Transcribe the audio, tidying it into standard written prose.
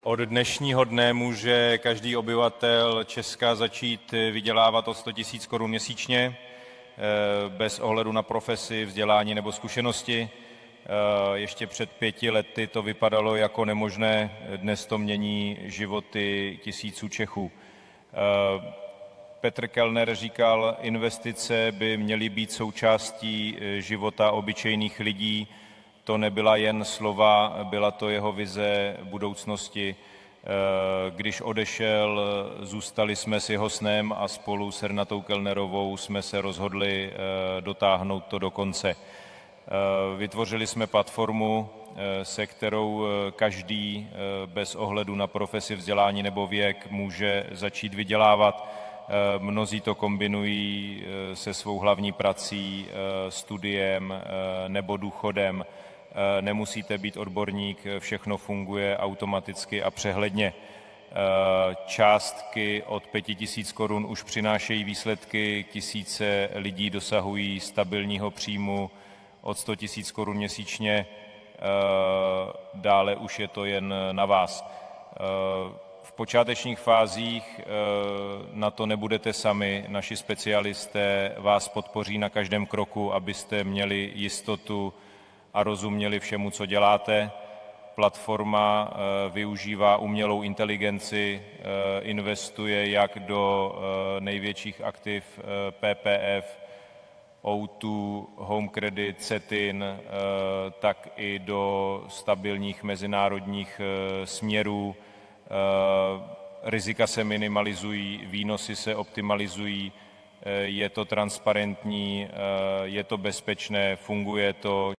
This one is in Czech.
Od dnešního dne může každý obyvatel Česka začít vydělávat o 100 000 korun měsíčně, bez ohledu na profesi, vzdělání nebo zkušenosti. Ještě před 5 lety to vypadalo jako nemožné, dnes to mění životy tisíců Čechů. Petr Kellner říkal, investice by měly být součástí života obyčejných lidí. To nebyla jen slova, byla to jeho vize budoucnosti. Když odešel, zůstali jsme s jeho snem a spolu s Renatou Kellnerovou jsme se rozhodli dotáhnout to do konce. Vytvořili jsme platformu, se kterou každý bez ohledu na profesi, vzdělání nebo věk může začít vydělávat. Mnozí to kombinují se svou hlavní prací, studiem nebo důchodem. Nemusíte být odborník, všechno funguje automaticky a přehledně. Částky od 5 000 korun už přinášejí výsledky, tisíce lidí dosahují stabilního příjmu od 100 000 korun měsíčně, dále už je to jen na vás. V počátečních fázích na to nebudete sami, naši specialisté vás podpoří na každém kroku, abyste měli jistotu a rozuměli všemu, co děláte. Platforma využívá umělou inteligenci, investuje jak do největších aktiv PPF, O2, Home Credit, Cetin, tak i do stabilních mezinárodních směrů. Rizika se minimalizují, výnosy se optimalizují, je to transparentní, je to bezpečné, funguje to.